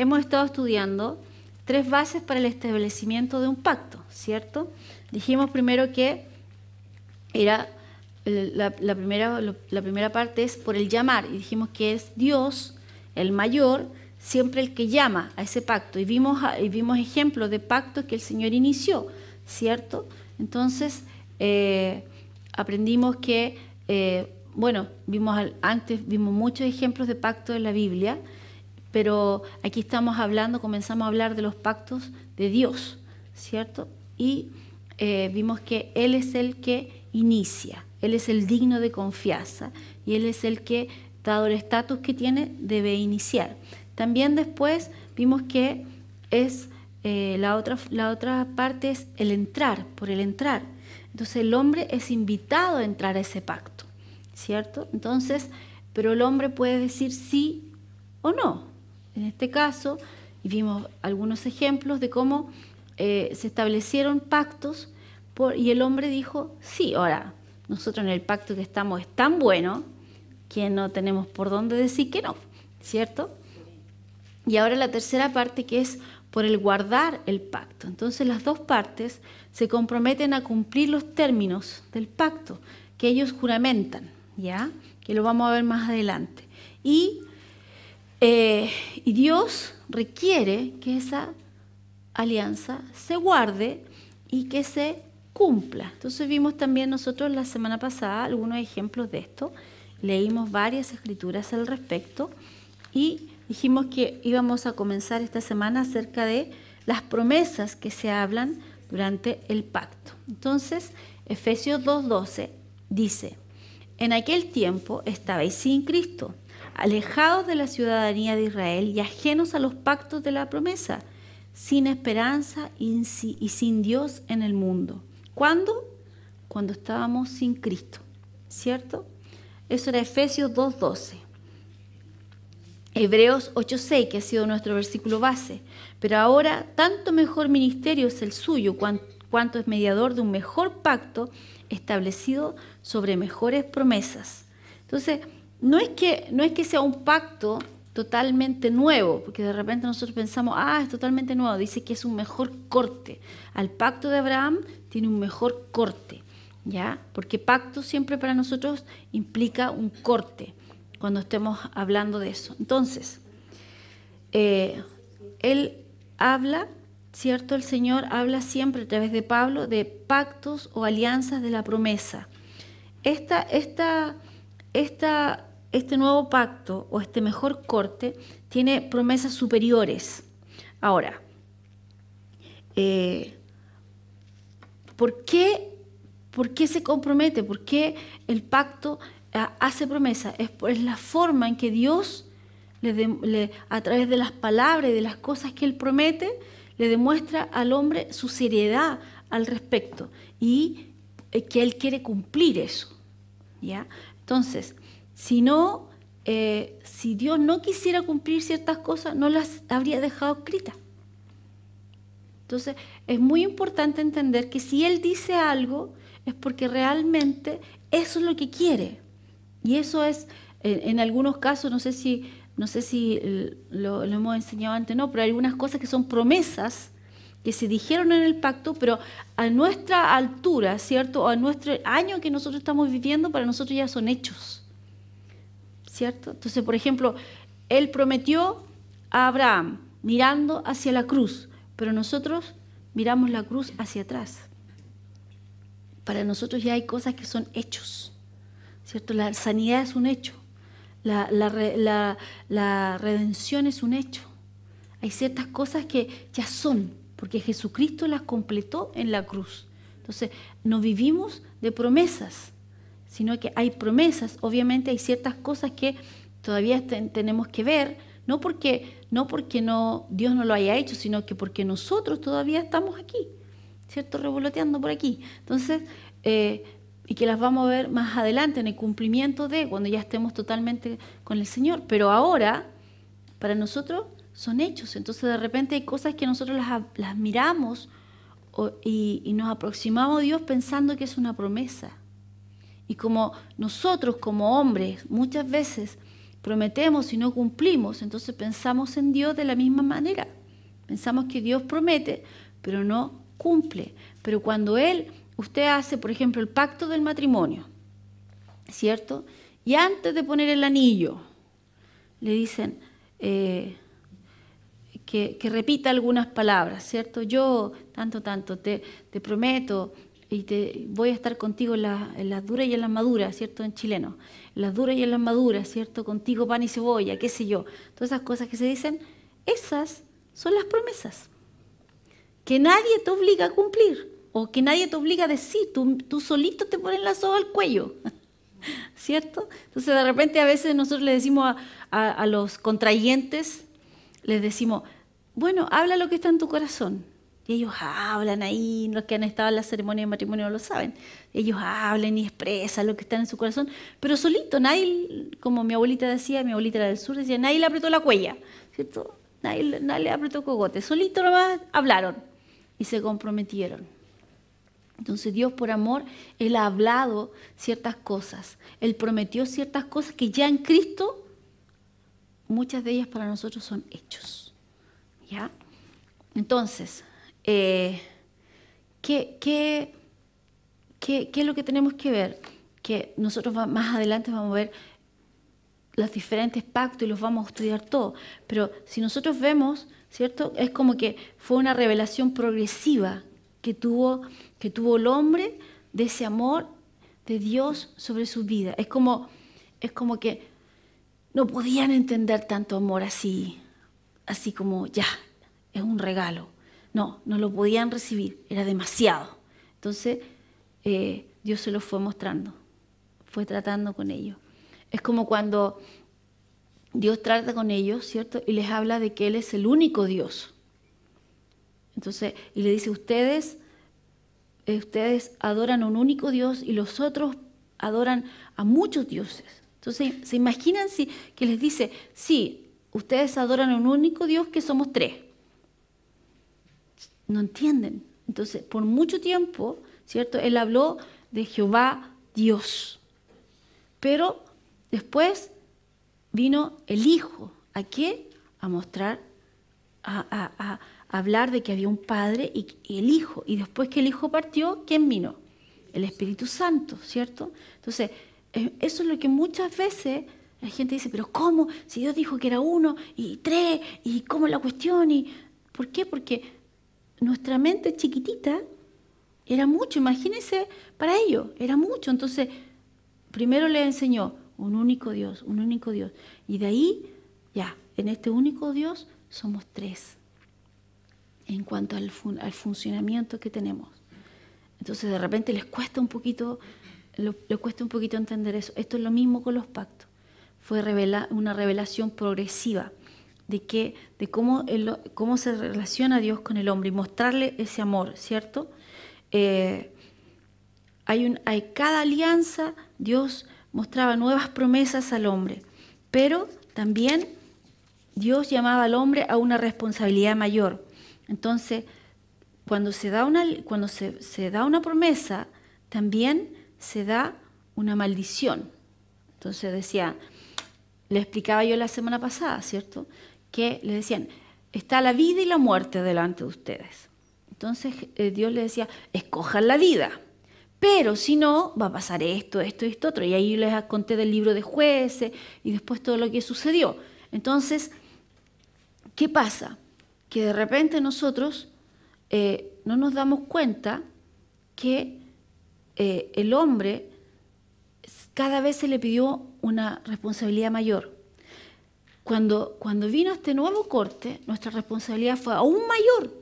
hemos estado estudiando 3 bases para el establecimiento de un pacto, ¿cierto? Dijimos primero que era la primera parte es por el llamar, y dijimos que es Dios, el mayor, siempre el que llama a ese pacto. Y vimos ejemplos de pactos que el Señor inició, ¿cierto? Entonces, aprendimos que, antes vimos muchos ejemplos de pactos en la Biblia, pero aquí comenzamos a hablar de los pactos de Dios, ¿cierto? Y vimos que Él es el que inicia, Él es el digno de confianza y Él es el que, dado el estatus que tiene, debe iniciar. También después vimos que es la otra parte es el entrar, por el entrar. Entonces el hombre es invitado a entrar a ese pacto, ¿cierto? Entonces, pero el hombre puede decir sí o no. En este caso, y vimos algunos ejemplos de cómo se establecieron pactos y el hombre dijo sí. Ahora, nosotros en el pacto que estamos es tan bueno que no tenemos por dónde decir que no, ¿cierto? Y ahora la tercera parte, que es por el guardar el pacto. Entonces las dos partes se comprometen a cumplir los términos del pacto que ellos juramentan, ¿ya? Que lo vamos a ver más adelante. Y Dios requiere que esa alianza se guarde y que se cumpla. Entonces vimos también nosotros la semana pasada algunos ejemplos de esto. Leímos varias escrituras al respecto y dijimos que íbamos a comenzar esta semana acerca de las promesas que se hablan durante el pacto. Entonces, Efesios 2:12 dice: en aquel tiempo estabais sin Cristo, alejados de la ciudadanía de Israel y ajenos a los pactos de la promesa, sin esperanza y sin Dios en el mundo. ¿Cuándo? Cuando estábamos sin Cristo, ¿cierto? Eso era Efesios 2:12. Hebreos 8:6, que ha sido nuestro versículo base. Pero ahora tanto mejor ministerio es el suyo, cuanto es mediador de un mejor pacto establecido sobre mejores promesas. Entonces, no es que sea un pacto totalmente nuevo, porque de repente nosotros pensamos, es totalmente nuevo. Dice que es un mejor corte. Al pacto de Abraham tiene un mejor corte, ¿ya? Porque pacto siempre para nosotros implica un corte, cuando estemos hablando de eso. Entonces, él habla, ¿cierto? El Señor habla siempre a través de Pablo de pactos o alianzas de la promesa. Este nuevo pacto o este mejor corte tiene promesas superiores. Ahora, ¿por qué se compromete? ¿Por qué el pacto hace promesa? Es la forma en que Dios, a través de las palabras y de las cosas que Él promete, le demuestra al hombre su seriedad al respecto y que Él quiere cumplir eso, ¿ya? Entonces, si Dios no quisiera cumplir ciertas cosas, no las habría dejado escritas. Entonces, es muy importante entender que si Él dice algo, es porque realmente eso es lo que quiere. Y eso es, en algunos casos, no sé si lo hemos enseñado antes, no, pero hay algunas cosas que son promesas que se dijeron en el pacto, pero a nuestra altura, ¿cierto? O a nuestro año que nosotros estamos viviendo, para nosotros ya son hechos, ¿cierto? Entonces, por ejemplo, Él prometió a Abraham mirando hacia la cruz, pero nosotros miramos la cruz hacia atrás. Para nosotros ya hay cosas que son hechos, ¿cierto? La sanidad es un hecho, la redención es un hecho. Hay ciertas cosas que ya son, porque Jesucristo las completó en la cruz. Entonces, no vivimos de promesas, sino que hay promesas. Obviamente hay ciertas cosas que todavía tenemos que ver, no porque Dios no lo haya hecho, sino que porque nosotros todavía estamos aquí, ¿cierto? Revoloteando por aquí. Entonces, y que las vamos a ver más adelante en el cumplimiento de cuando ya estemos totalmente con el Señor. Pero ahora, para nosotros, son hechos. Entonces, de repente hay cosas que nosotros las miramos y nos aproximamos a Dios pensando que es una promesa. Y como nosotros, como hombres, muchas veces prometemos y no cumplimos, entonces pensamos en Dios de la misma manera. Pensamos que Dios promete, pero no cumple. Pero cuando usted hace, por ejemplo, el pacto del matrimonio, ¿cierto? Y antes de poner el anillo, le dicen que repita algunas palabras, ¿cierto? Yo, tanto, te prometo y voy a estar contigo en las duras y en las maduras, ¿cierto? En chileno. En las duras y en las maduras, ¿cierto? Contigo pan y cebolla, qué sé yo. Todas esas cosas que se dicen, esas son las promesas. Que nadie te obliga a cumplir o que nadie te obliga a decir. Tú solito te pones la soga al cuello, ¿cierto? Entonces de repente a veces nosotros le decimos a los contrayentes, les decimos, bueno, habla lo que está en tu corazón. Y ellos hablan ahí, los que han estado en la ceremonia de matrimonio no lo saben. Ellos hablan y expresan lo que está en su corazón, pero solito, nadie, como mi abuelita era del sur, decía, nadie le apretó la cuella, ¿cierto? Nadie le apretó cogote, solito nomás hablaron y se comprometieron. Entonces Dios por amor, Él ha hablado ciertas cosas, Él prometió ciertas cosas que ya en Cristo, muchas de ellas para nosotros son hechos, ¿ya? Entonces, ¿qué es lo que tenemos que ver? Que nosotros más adelante vamos a ver los diferentes pactos y los vamos a estudiar todos. Pero si nosotros vemos, ¿cierto? Es como que fue una revelación progresiva que tuvo el hombre de ese amor de Dios sobre su vida. Es como que no podían entender tanto amor así como ya, es un regalo. No lo podían recibir, era demasiado. Entonces, Dios se lo fue mostrando, fue tratando con ellos. Es como cuando Dios trata con ellos, ¿cierto? Y les habla de que Él es el único Dios. Entonces, y le dice, ustedes adoran a un único Dios y los otros adoran a muchos dioses. Entonces, ¿se imaginan que les dice, sí, ustedes adoran a un único Dios que somos tres? No entienden. Entonces, por mucho tiempo, ¿cierto? Él habló de Jehová Dios. Pero después vino el Hijo. ¿A qué? A mostrar, a hablar de que había un Padre y el Hijo. Y después que el Hijo partió, ¿quién vino? El Espíritu Santo, ¿cierto? Entonces, eso es lo que muchas veces la gente dice, pero ¿cómo? Si Dios dijo que era uno y tres, ¿y cómo es la cuestión? ¿Por qué? Porque nuestra mente chiquitita era mucho, imagínense, para ellos, era mucho. Entonces, primero les enseñó un único Dios. Y de ahí, ya, en este único Dios somos tres en cuanto al funcionamiento que tenemos. Entonces, de repente les cuesta un poquito entender eso. Esto es lo mismo con los pactos. Fue una revelación progresiva de cómo se relaciona Dios con el hombre y mostrarle ese amor, ¿cierto? Cada alianza, Dios mostraba nuevas promesas al hombre, pero también Dios llamaba al hombre a una responsabilidad mayor. Entonces, cuando se da una promesa, también se da una maldición. Entonces le explicaba yo la semana pasada, ¿cierto? Que le decían, está la vida y la muerte delante de ustedes. Entonces Dios le decía, escojan la vida, pero si no, va a pasar esto, otro. Y ahí les conté del libro de Jueces y después todo lo que sucedió. Entonces, ¿qué pasa? Que de repente nosotros no nos damos cuenta que el hombre cada vez se le pidió una responsabilidad mayor. Cuando vino este nuevo corte, nuestra responsabilidad fue aún mayor.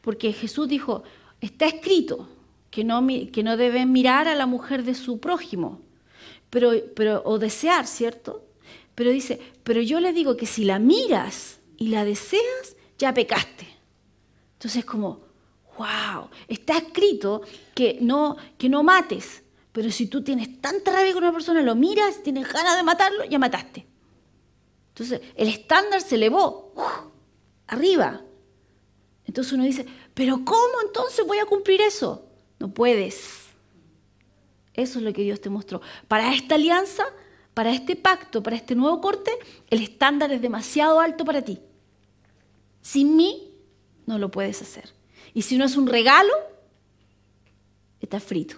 Porque Jesús dijo, está escrito que no deben mirar a la mujer de su prójimo, o desear, ¿cierto? Pero dice, pero yo le digo que si la miras y la deseas, ya pecaste. Entonces como, wow, está escrito que no mates, pero si tú tienes tanta rabia con una persona, lo miras, tienes ganas de matarlo, ya mataste. Entonces el estándar se elevó, arriba. Entonces uno dice, ¿pero cómo entonces voy a cumplir eso? No puedes. Eso es lo que Dios te mostró. Para esta alianza para este pacto, para este nuevo corte, el estándar es demasiado alto para ti. Sin mí no lo puedes hacer. Y si no es un regalo, está frito.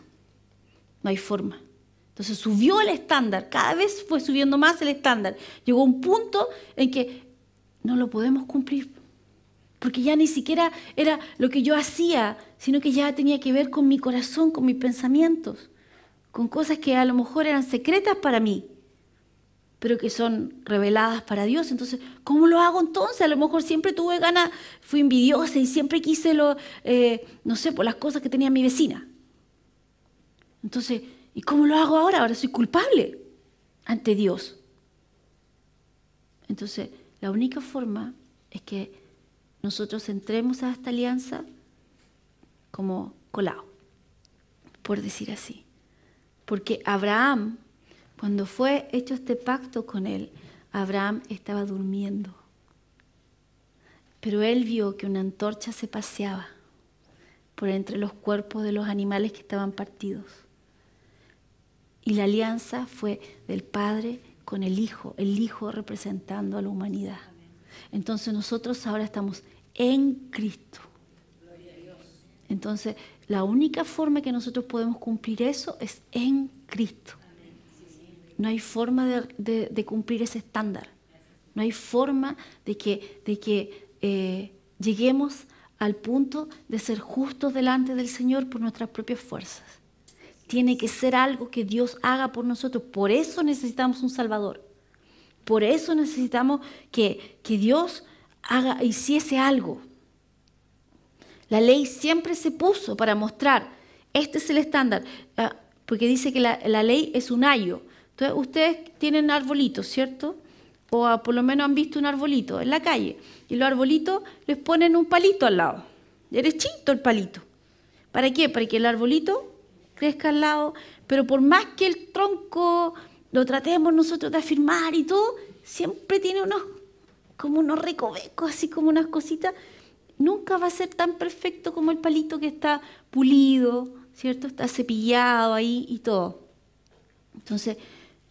No hay forma. Entonces subió el estándar, cada vez fue subiendo más el estándar. Llegó un punto en que no lo podemos cumplir, porque ya ni siquiera era lo que yo hacía, sino que ya tenía que ver con mi corazón, con mis pensamientos, con cosas que a lo mejor eran secretas para mí, pero que son reveladas para Dios. Entonces, ¿cómo lo hago entonces? A lo mejor siempre tuve ganas, fui envidiosa y siempre quise no sé, por las cosas que tenía mi vecina. Entonces, ¿y cómo lo hago ahora? Ahora soy culpable ante Dios. Entonces, la única forma es que nosotros entremos a esta alianza como colado, por decir así. Porque Abraham, cuando fue hecho este pacto con él, Abraham estaba durmiendo. Pero él vio que una antorcha se paseaba por entre los cuerpos de los animales que estaban partidos. Y la alianza fue del Padre con el Hijo representando a la humanidad. Entonces nosotros ahora estamos en Cristo. Entonces la única forma que nosotros podemos cumplir eso es en Cristo. No hay forma de cumplir ese estándar. No hay forma de que lleguemos al punto de ser justos delante del Señor por nuestras propias fuerzas. Tiene que ser algo que Dios haga por nosotros. Por eso necesitamos un Salvador. Por eso necesitamos que Dios hiciese algo. La ley siempre se puso para mostrar, este es el estándar, porque dice que la ley es un ayo. Entonces, ustedes tienen arbolitos, ¿cierto? O por lo menos han visto un arbolito en la calle. Y los arbolitos les ponen un palito al lado. Derechito el palito. ¿Para qué? Para que el arbolito crezca al lado, pero por más que el tronco lo tratemos nosotros de afirmar y todo, siempre tiene como unos recovecos, así como unas cositas. Nunca va a ser tan perfecto como el palito que está pulido, ¿cierto? Está cepillado ahí y todo. Entonces,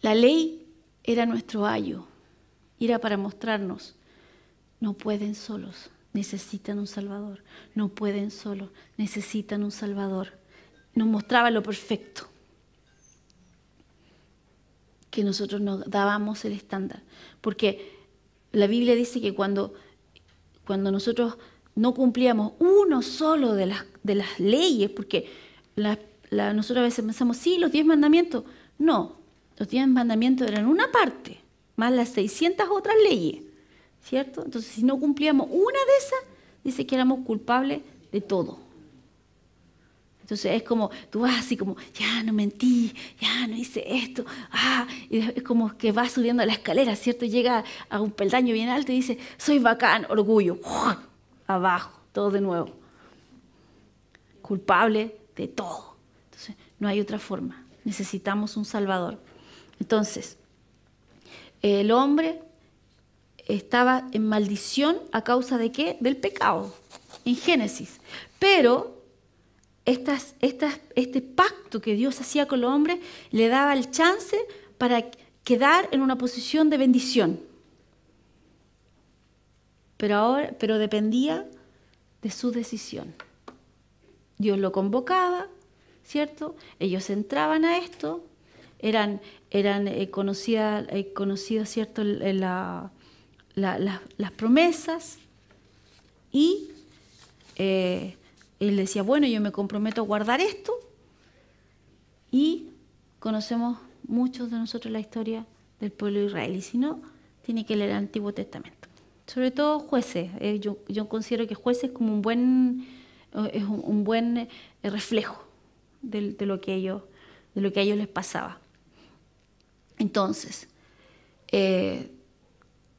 la ley era nuestro ayo, era para mostrarnos, no pueden solos, necesitan un Salvador, no pueden solos, necesitan un Salvador. Nos mostraba lo perfecto, que nosotros nos dábamos el estándar. Porque la Biblia dice que cuando nosotros no cumplíamos uno solo de las leyes, porque nosotros a veces pensamos, sí, los 10 mandamientos. No, los 10 mandamientos eran una parte, más las 600 otras leyes, ¿cierto? Entonces, si no cumplíamos una de esas, dice que éramos culpables de todo. Entonces es como, tú vas así como, ya no mentí, ya no hice esto, y es como que vas subiendo la escalera, ¿cierto? Y llega a un peldaño bien alto y dice, soy bacán, orgullo, abajo, todo de nuevo. Culpable de todo. Entonces no hay otra forma, necesitamos un Salvador. Entonces, el hombre estaba en maldición a causa de ¿qué? Del pecado, en Génesis. Pero este pacto que Dios hacía con los hombres le daba el chance para quedar en una posición de bendición. Pero dependía de su decisión. Dios lo convocaba, ¿cierto? Ellos entraban a esto, eran conocidas, ¿cierto? Las promesas y él decía, bueno, yo me comprometo a guardar esto, y conocemos muchos de nosotros la historia del pueblo de Israel, y si no, tiene que leer el Antiguo Testamento. Sobre todo Jueces. Yo considero que Jueces es como un buen reflejo de lo que a ellos les pasaba. Entonces,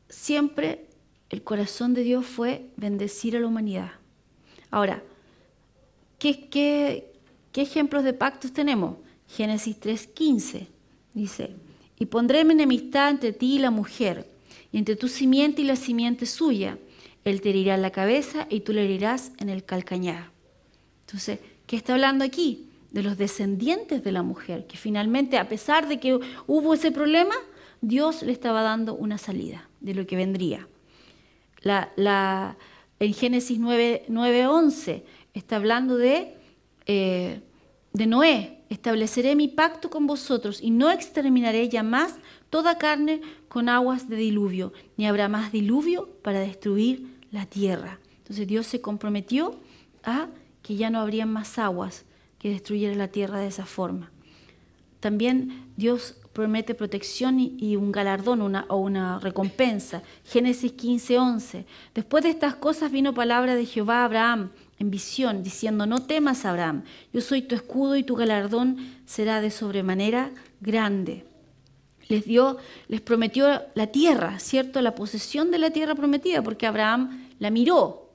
siempre el corazón de Dios fue bendecir a la humanidad. Ahora, ¿qué ejemplos de pactos tenemos? Génesis 3:15 dice, y pondré mi enemistad entre ti y la mujer, y entre tu simiente y la simiente suya. Él te herirá en la cabeza y tú le herirás en el calcañar. Entonces, ¿qué está hablando aquí? De los descendientes de la mujer, que finalmente, a pesar de que hubo ese problema, Dios le estaba dando una salida de lo que vendría. En Génesis 9:11 está hablando de Noé. Estableceré mi pacto con vosotros y no exterminaré ya más toda carne con aguas de diluvio, ni habrá más diluvio para destruir la tierra. Entonces Dios se comprometió a que ya no habrían más aguas que destruyeran la tierra de esa forma. También Dios promete protección y un galardón o una recompensa. Génesis 15:11. Después de estas cosas vino palabra de Jehová a Abraham en visión, diciendo: no temas, Abraham, yo soy tu escudo y tu galardón será de sobremanera grande. Les prometió la tierra, ¿cierto? La posesión de la tierra prometida, porque Abraham la miró,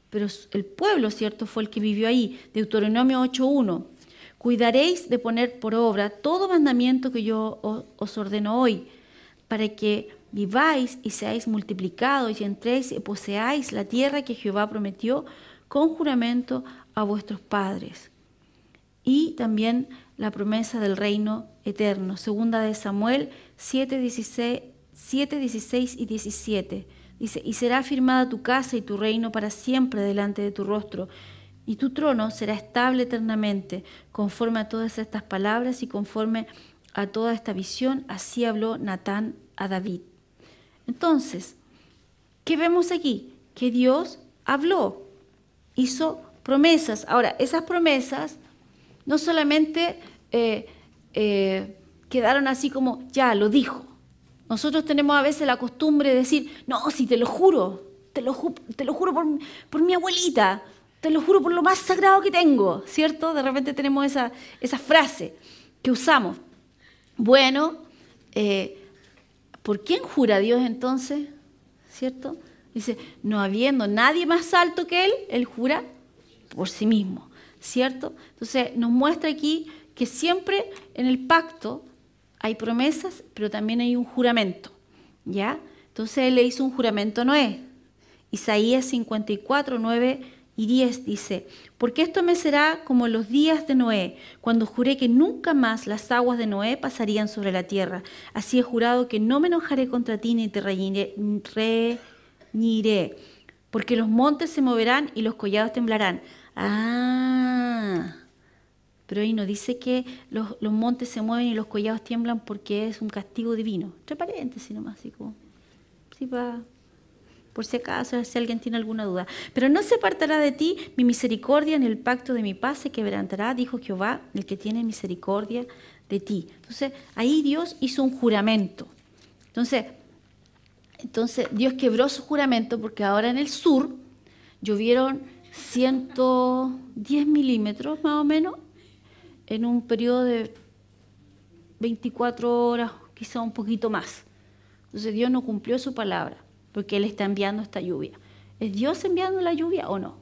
pero el pueblo, ¿cierto?, fue el que vivió ahí. Deuteronomio 8:1. Cuidaréis de poner por obra todo mandamiento que yo os ordeno hoy, para que viváis y seáis multiplicados y entréis y poseáis la tierra que Jehová prometió con juramento a vuestros padres. Y también la promesa del reino eterno. Segunda de Samuel 7:16 y 17. Dice: y será afirmada tu casa y tu reino para siempre delante de tu rostro, y tu trono será estable eternamente. Conforme a todas estas palabras y conforme a toda esta visión, así habló Natán a David. Entonces, ¿qué vemos aquí? Que Dios habló, hizo promesas. Ahora, esas promesas no solamente quedaron así como, ya, lo dijo. Nosotros tenemos a veces la costumbre de decir: no, si te lo juro por mi abuelita, te lo juro por lo más sagrado que tengo, ¿cierto? De repente tenemos esa frase que usamos. Bueno, ¿por quién jura Dios entonces? ¿Cierto? Dice: no habiendo nadie más alto que él jura por sí mismo, ¿cierto? Entonces nos muestra aquí que siempre en el pacto hay promesas, pero también hay un juramento, ¿ya? Entonces él le hizo un juramento a Noé. Isaías 54:9 y 10 dice: porque esto me será como en los días de Noé, cuando juré que nunca más las aguas de Noé pasarían sobre la tierra. Así he jurado que no me enojaré contra ti ni te reñiré, porque los montes se moverán y los collados temblarán. Pero ahí no dice que los montes se mueven y los collados tiemblan porque es un castigo divino. Entre paréntesis nomás, así como, sí, por si acaso, si alguien tiene alguna duda. Pero no se apartará de ti mi misericordia, ni el pacto de mi paz se quebrantará, dijo Jehová, el que tiene misericordia de ti. Entonces, ahí Dios hizo un juramento. Entonces Dios quebró su juramento porque ahora en el sur llovieron 110 milímetros más o menos en un periodo de 24 horas, quizá un poquito más. Entonces Dios no cumplió su palabra porque Él está enviando esta lluvia. ¿Es Dios enviando la lluvia o no?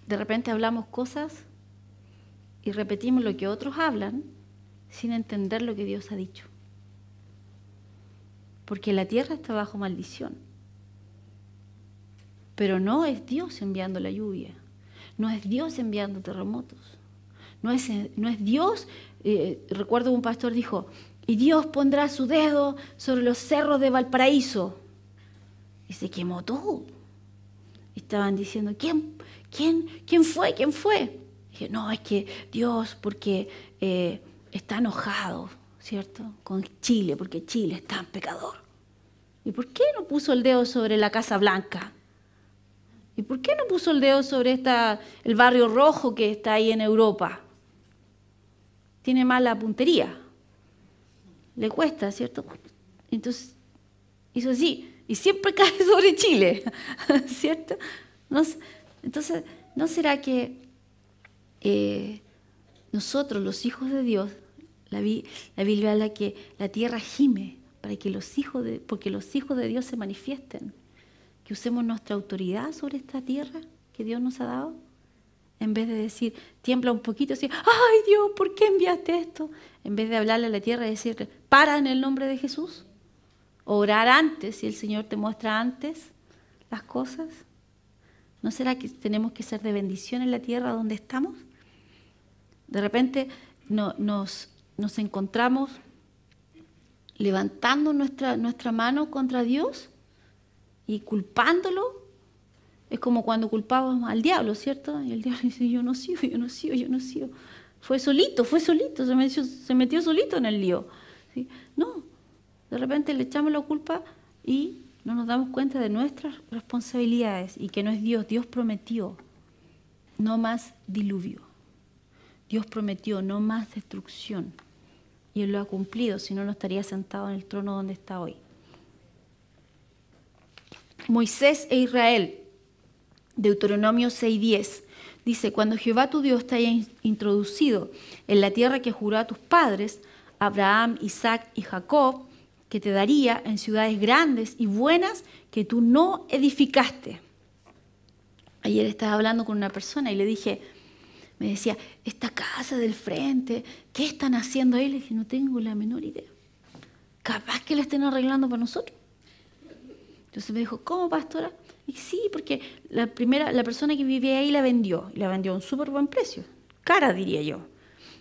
De repente hablamos cosas y repetimos lo que otros hablan sin entender lo que Dios ha dicho. Porque la tierra está bajo maldición. Pero no es Dios enviando la lluvia. No es Dios enviando terremotos. No es Dios. Recuerdo un pastor dijo: y Dios pondrá su dedo sobre los cerros de Valparaíso. Y se quemó todo. Estaban diciendo: ¿Quién fue? ¿Quién fue? Dije: no, es que Dios, porque está enojado, ¿cierto?, con Chile, porque Chile es tan pecador. ¿Y por qué no puso el dedo sobre la Casa Blanca? ¿Y por qué no puso el dedo sobre el barrio rojo que está ahí en Europa? Tiene mala puntería. Le cuesta, ¿cierto? Entonces hizo así y siempre cae sobre Chile, ¿cierto? Entonces, ¿no será que nosotros, los hijos de Dios, la Biblia habla que la tierra gime porque los hijos de Dios se manifiesten? Que usemos nuestra autoridad sobre esta tierra que Dios nos ha dado, en vez de decir, tiembla un poquito, decir, ay Dios, ¿por qué enviaste esto? En vez de hablarle a la tierra y decirle, para en el nombre de Jesús. Orar antes, si el Señor te muestra antes las cosas. ¿No será que tenemos que ser de bendición en la tierra donde estamos? De repente nos encontramos levantando nuestra mano contra Dios y culpándolo. Es como cuando culpábamos al diablo, ¿cierto? Y el diablo dice, yo no sigo. Fue solito, se metió solito en el lío. ¿Sí? No, de repente le echamos la culpa y no nos damos cuenta de nuestras responsabilidades y que no es Dios. Dios prometió no más diluvio. Dios prometió no más destrucción. Y Él lo ha cumplido, si no, no estaría sentado en el trono donde está hoy. Moisés e Israel, Deuteronomio 6:10, dice, cuando Jehová tu Dios te haya introducido en la tierra que juró a tus padres, Abraham, Isaac y Jacob, que te daría en ciudades grandes y buenas que tú no edificaste. Ayer estaba hablando con una persona y le dije, me decía, esta casa del frente, ¿qué están haciendo ahí? Le dije, no tengo la menor idea. Capaz que la estén arreglando para nosotros. Entonces me dijo, ¿cómo, pastora? Y dije, sí, porque la persona que vivía ahí la vendió a un súper buen precio. Cara, diría yo.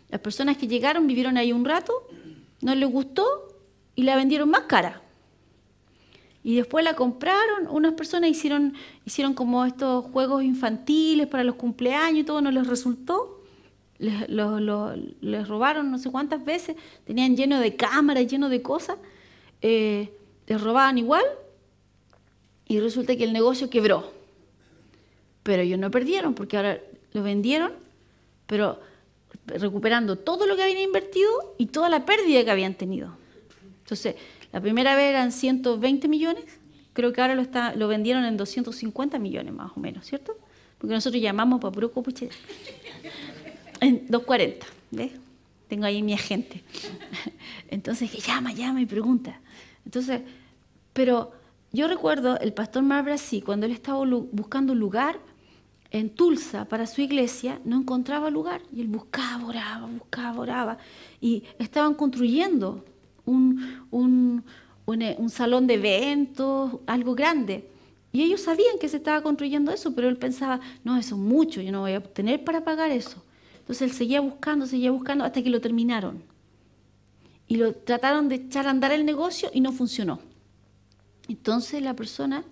Las personas que llegaron, vivieron ahí un rato, no les gustó y la vendieron más cara. Y después la compraron, unas personas hicieron como estos juegos infantiles para los cumpleaños y todo, no les resultó. Les robaron no sé cuántas veces, tenían lleno de cámaras, lleno de cosas, les robaban igual y resulta que el negocio quebró. Pero ellos no perdieron porque ahora lo vendieron, pero recuperando todo lo que habían invertido y toda la pérdida que habían tenido. Entonces, la primera vez eran 120 millones, creo que ahora lo vendieron en 250 millones más o menos, ¿cierto? Porque nosotros llamamos para puro copuche. En 240, ¿ves? Tengo ahí mi agente. Entonces, que llama y pregunta. Entonces, pero yo recuerdo el pastor Mar Brasí, cuando él estaba buscando un lugar en Tulsa para su iglesia, no encontraba lugar. Y él buscaba, oraba. Y estaban construyendo un salón de eventos, algo grande. Y ellos sabían que se estaba construyendo eso, pero él pensaba, no, eso es mucho, yo no voy a tener para pagar eso. Entonces él seguía buscando hasta que lo terminaron. Y lo trataron de echar a andar el negocio y no funcionó. Entonces la persona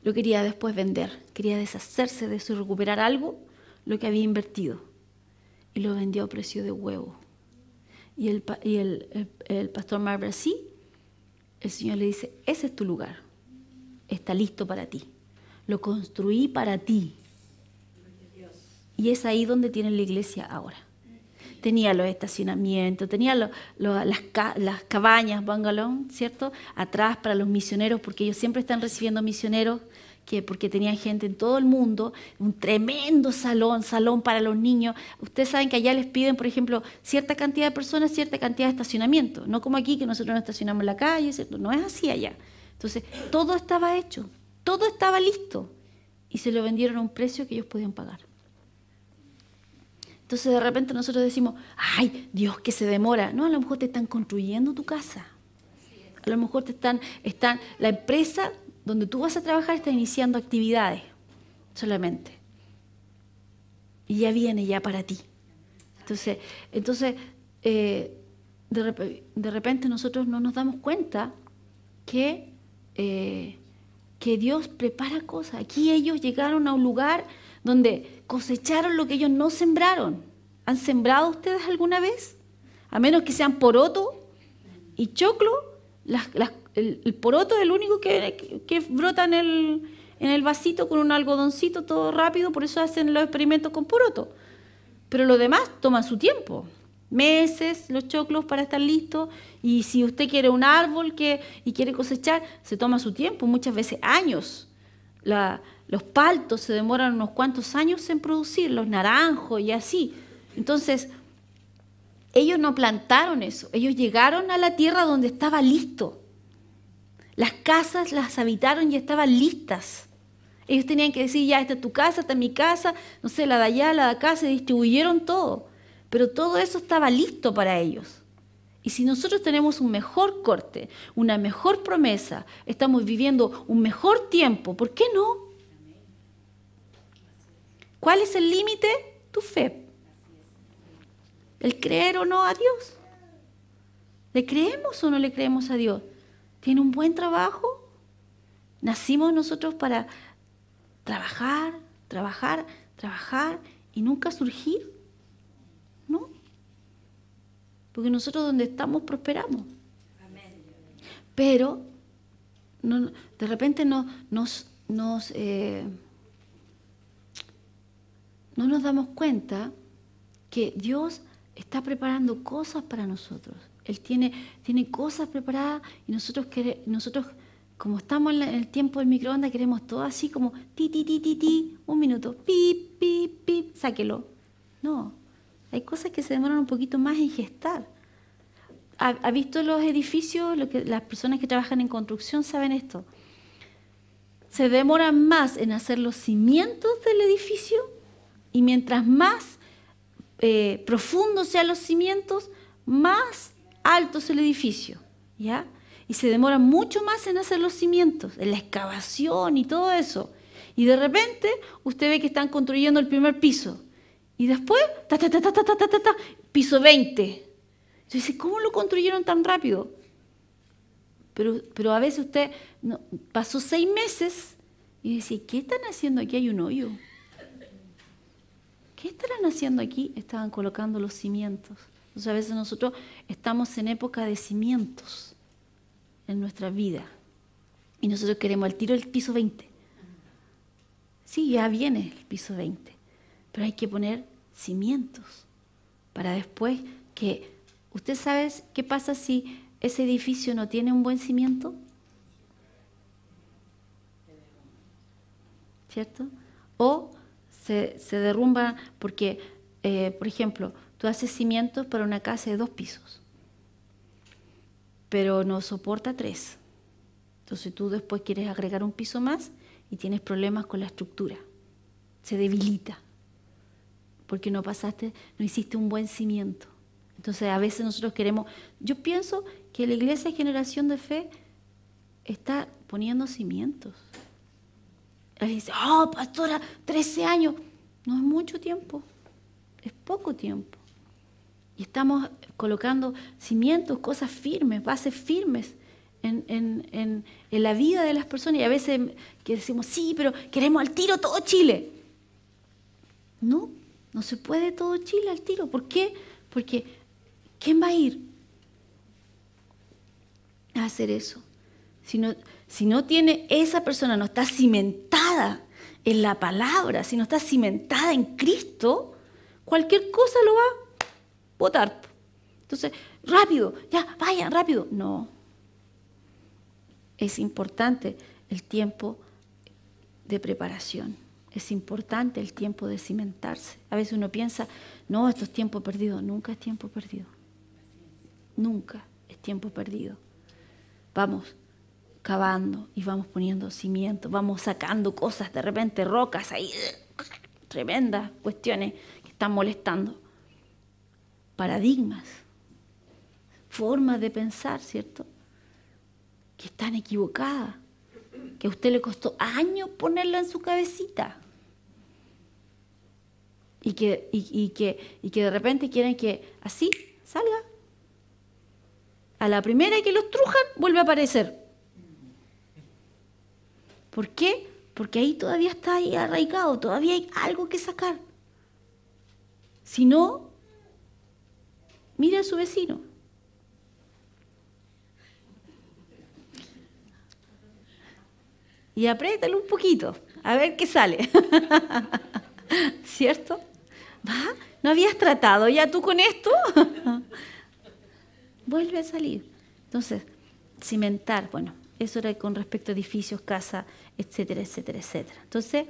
lo quería después vender, quería deshacerse de eso y recuperar algo, lo que había invertido. Y lo vendió a precio de huevo. Y el pastor Mar Brasí, el Señor le dice, ese es tu lugar, está listo para ti, lo construí para ti. Y es ahí donde tiene la iglesia ahora. Tenía los estacionamientos, tenía las cabañas, bungalow, ¿cierto? Atrás para los misioneros, porque ellos siempre están recibiendo misioneros, porque tenían gente en todo el mundo, un tremendo salón para los niños. Ustedes saben que allá les piden, por ejemplo, cierta cantidad de personas, cierta cantidad de estacionamiento. No como aquí, que nosotros nos estacionamos en la calle, ¿cierto? No es así allá. Entonces, todo estaba hecho, todo estaba listo. Y se lo vendieron a un precio que ellos podían pagar. Entonces, de repente nosotros decimos, ¡ay, Dios, que se demora! No, a lo mejor te están construyendo tu casa. A lo mejor la empresa donde tú vas a trabajar está iniciando actividades solamente. Y ya viene ya para ti. Entonces de repente nosotros no nos damos cuenta que Dios prepara cosas. Aquí ellos llegaron a un lugar donde cosecharon lo que ellos no sembraron. ¿Han sembrado ustedes alguna vez? A menos que sean poroto y choclo, el poroto es el único que brota en el vasito con un algodoncito todo rápido, por eso hacen los experimentos con poroto. Pero lo demás toma su tiempo, meses los choclos para estar listos, y si usted quiere un árbol y quiere cosechar, se toma su tiempo, muchas veces años. Los paltos se demoran unos cuantos años en producir, los naranjos y así. Entonces, ellos no plantaron eso, ellos llegaron a la tierra donde estaba listo. Las casas las habitaron y estaban listas. Ellos tenían que decir, ya, esta es tu casa, esta es mi casa, no sé, la de allá, la de acá, se distribuyeron todo. Pero todo eso estaba listo para ellos. Y si nosotros tenemos un mejor corte, una mejor promesa, estamos viviendo un mejor tiempo, ¿por qué no? ¿Cuál es el límite? Tu fe. el creer o no a Dios. ¿Le creemos o no le creemos a Dios? ¿Tiene un buen trabajo? ¿Nacimos nosotros para trabajar, trabajar, trabajar y nunca surgir? ¿No? Porque nosotros donde estamos prosperamos. Pero no, de repente no nos damos cuenta que Dios está preparando cosas para nosotros. Él tiene cosas preparadas y nosotros, como estamos en el tiempo del microondas, queremos todo así como ti, ti, ti, ti, ti, un minuto, pip, pip, pip, sáquelo. No, hay cosas que se demoran un poquito más en gestar. ¿Ha visto los edificios? Las personas que trabajan en construcción saben esto. Se demoran más en hacer los cimientos del edificio y mientras más profundos sean los cimientos, más alto es el edificio, ¿ya? Y se demora mucho más en hacer los cimientos, en la excavación y todo eso. Y de repente usted ve que están construyendo el primer piso y después, piso 20. Entonces dice, ¿cómo lo construyeron tan rápido? Pero a veces usted pasó 6 meses y dice, ¿qué están haciendo aquí? Hay un hoyo. ¿Qué estarán haciendo aquí? Estaban colocando los cimientos. Entonces a veces nosotros estamos en época de cimientos en nuestra vida. Y nosotros queremos al tiro el piso 20. Sí, ya viene el piso 20. Pero hay que poner cimientos para después que... ¿Usted sabe qué pasa si ese edificio no tiene un buen cimiento? ¿Cierto? O se derrumba porque, por ejemplo, tú haces cimientos para una casa de 2 pisos, pero no soporta 3. Entonces tú después quieres agregar un piso más y tienes problemas con la estructura. Se debilita porque no hiciste un buen cimiento. Entonces a veces nosotros queremos, yo pienso que la Iglesia Generación de Fe está poniendo cimientos. Él dice, oh, pastora, 13 años. No es mucho tiempo, es poco tiempo. Y estamos colocando cimientos, cosas firmes, bases firmes en la vida de las personas. Y a veces que decimos, sí, pero queremos al tiro todo Chile. No se puede todo Chile al tiro. ¿Por qué? Porque ¿quién va a ir a hacer eso? Si no tiene, esa persona no está cimentada en la palabra, si no está cimentada en Cristo, cualquier cosa lo va a botar. Entonces, rápido, ya, vayan, rápido. No. Es importante el tiempo de preparación. Es importante el tiempo de cimentarse. A veces uno piensa, no, esto es tiempo perdido. Nunca es tiempo perdido. Nunca es tiempo perdido. Vamos cavando y vamos poniendo cimientos, vamos sacando cosas, de repente rocas ahí, tremendas cuestiones que están molestando. Paradigmas, formas de pensar, ¿cierto? Que están equivocadas, que a usted le costó años ponerla en su cabecita. Y que de repente quieren que así salga. A la primera que los trujan, vuelve a aparecer. ¿Por qué? Porque ahí todavía está ahí arraigado, todavía hay algo que sacar. Si no, mire a su vecino. Y apriétalo un poquito, a ver qué sale. ¿Cierto? ¿Va? ¿No habías tratado ya tú con esto? Vuelve a salir. Entonces, cimentar, bueno, eso era con respecto a edificios, casas, etcétera, etcétera, etcétera. Entonces,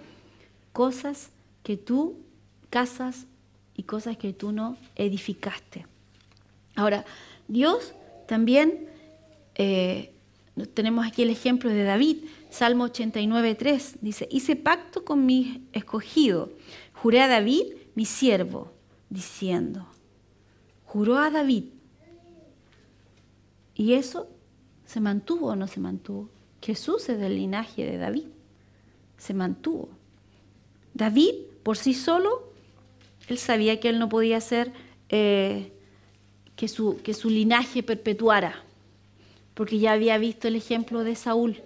casas y cosas que tú no edificaste. Ahora, Dios también, tenemos aquí el ejemplo de David, Salmo 89:3, dice, hice pacto con mi escogido, juré a David, mi siervo, diciendo, juró a David. ¿Y eso se mantuvo o no se mantuvo? Jesús es del linaje de David. Se mantuvo. David, por sí solo, él sabía que él no podía ser que su linaje perpetuara, porque ya había visto el ejemplo de Saúl.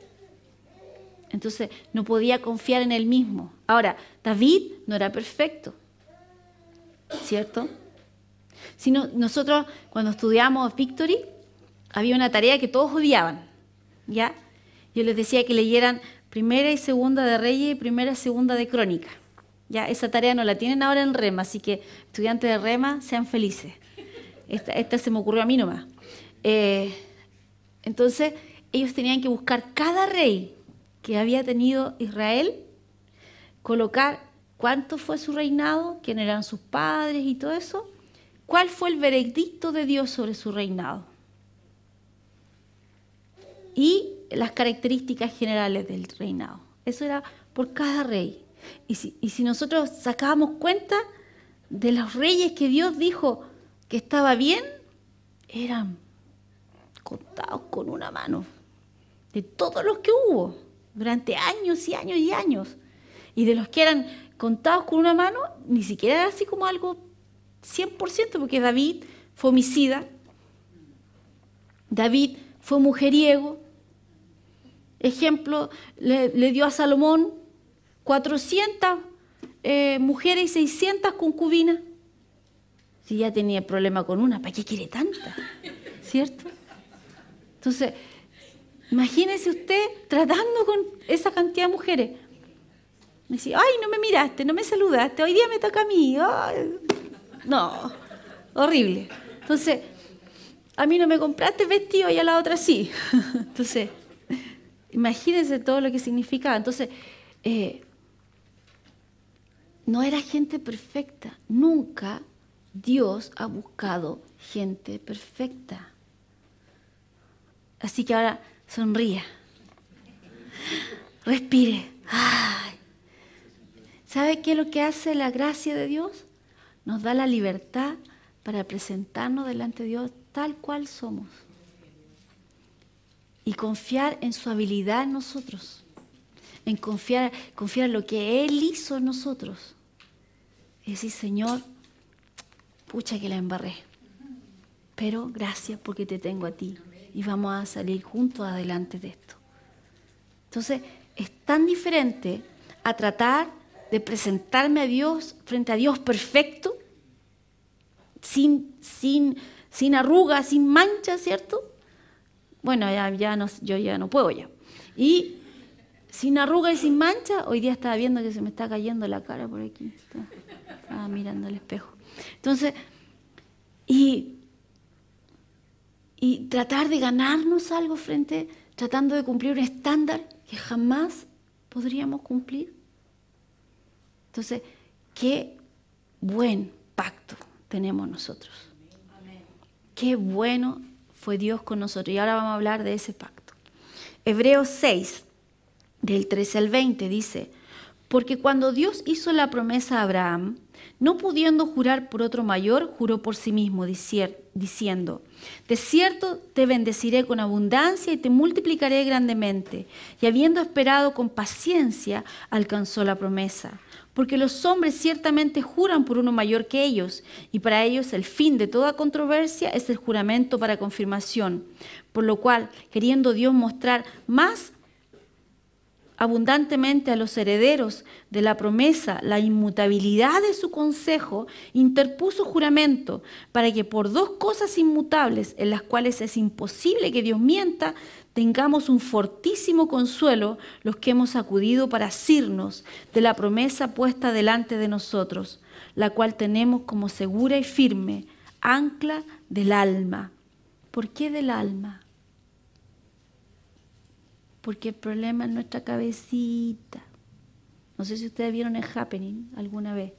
Entonces no podía confiar en él mismo. Ahora, David no era perfecto, ¿cierto? Sino nosotros cuando estudiamos Victory, había una tarea que todos odiaban, ¿ya? Yo les decía que leyeran Primera y Segunda de Reyes y Primera y Segunda de Crónica. Ya, esa tarea no la tienen ahora en Rema, así que estudiantes de Rema, sean felices. Esta se me ocurrió a mí nomás. Entonces, ellos tenían que buscar cada rey que había tenido Israel, colocar cuánto fue su reinado, quién eran sus padres y todo eso, cuál fue el veredicto de Dios sobre su reinado y las características generales del reinado. Eso era por cada rey. Y si nosotros sacábamos cuenta de los reyes que Dios dijo que estaba bien, eran contados con una mano, de todos los que hubo, durante años y años y años. Y de los que eran contados con una mano, ni siquiera era así como algo 100%, porque David fue homicida, David fue mujeriego. Ejemplo, le dio a Salomón 400 mujeres y 600 concubinas. Si ya tenía problema con una, ¿para qué quiere tanta? ¿Cierto? Entonces, imagínese usted tratando con esa cantidad de mujeres. Me decía, ay, no me miraste, no me saludaste, hoy día me toca a mí. Ay. No, horrible. Entonces, a mí no me compraste vestido y a la otra sí. Entonces, imagínense todo lo que significaba. Entonces, no era gente perfecta. Nunca Dios ha buscado gente perfecta. Así que ahora sonría. Respire. Ay. ¿Sabe qué es lo que hace la gracia de Dios? Nos da la libertad para presentarnos delante de Dios tal cual somos. Y confiar en su habilidad en nosotros. En confiar en lo que Él hizo en nosotros. Y decir, Señor, pucha que la embarré. Pero gracias porque te tengo a ti. Y vamos a salir juntos adelante de esto. Entonces, es tan diferente a tratar de presentarme a Dios, frente a Dios perfecto, sin arrugas, sin manchas, ¿cierto? Bueno, yo ya no puedo ya. Y sin arruga y sin mancha, hoy día estaba viendo que se me está cayendo la cara por aquí. Estaba mirando al espejo. Entonces, y tratar de ganarnos algo tratando de cumplir un estándar que jamás podríamos cumplir. Entonces, qué buen pacto tenemos nosotros. Qué bueno fue Dios con nosotros. Y ahora vamos a hablar de ese pacto. Hebreos 6, del 13 al 20, dice, porque cuando Dios hizo la promesa a Abraham, no pudiendo jurar por otro mayor, juró por sí mismo, diciendo, de cierto te bendeciré con abundancia y te multiplicaré grandemente. Y habiendo esperado con paciencia, alcanzó la promesa. Porque los hombres ciertamente juran por uno mayor que ellos, y para ellos el fin de toda controversia es el juramento para confirmación. Por lo cual, queriendo Dios mostrar más abundantemente a los herederos de la promesa la inmutabilidad de su consejo, interpuso juramento para que por dos cosas inmutables en las cuales es imposible que Dios mienta, tengamos un fortísimo consuelo los que hemos acudido para asirnos de la promesa puesta delante de nosotros, la cual tenemos como segura y firme ancla del alma. ¿Por qué del alma? Porque el problema es nuestra cabecita. No sé si ustedes vieron el Happening alguna vez.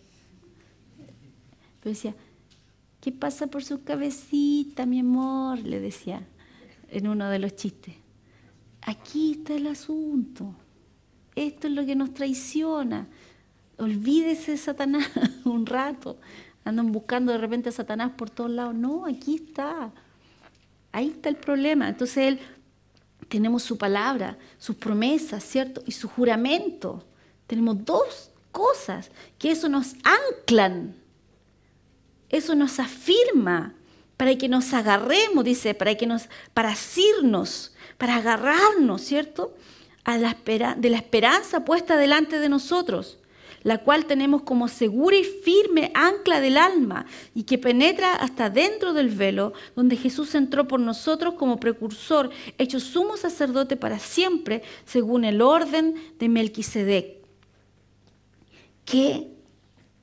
Pero decía, ¿qué pasa por su cabecita, mi amor? Le decía en uno de los chistes. Aquí está el asunto. Esto es lo que nos traiciona. Olvídese de Satanás un rato. Andan buscando de repente a Satanás por todos lados. No, aquí está. Ahí está el problema. Entonces tenemos su palabra, sus promesas, ¿cierto? Y su juramento. Tenemos dos cosas que eso nos anclan eso nos afirma para que nos agarremos, dice, para asirnos, para agarrarnos, ¿cierto? De la esperanza puesta delante de nosotros, la cual tenemos como segura y firme ancla del alma y que penetra hasta dentro del velo, donde Jesús entró por nosotros como precursor, hecho sumo sacerdote para siempre, según el orden de Melquisedec. Qué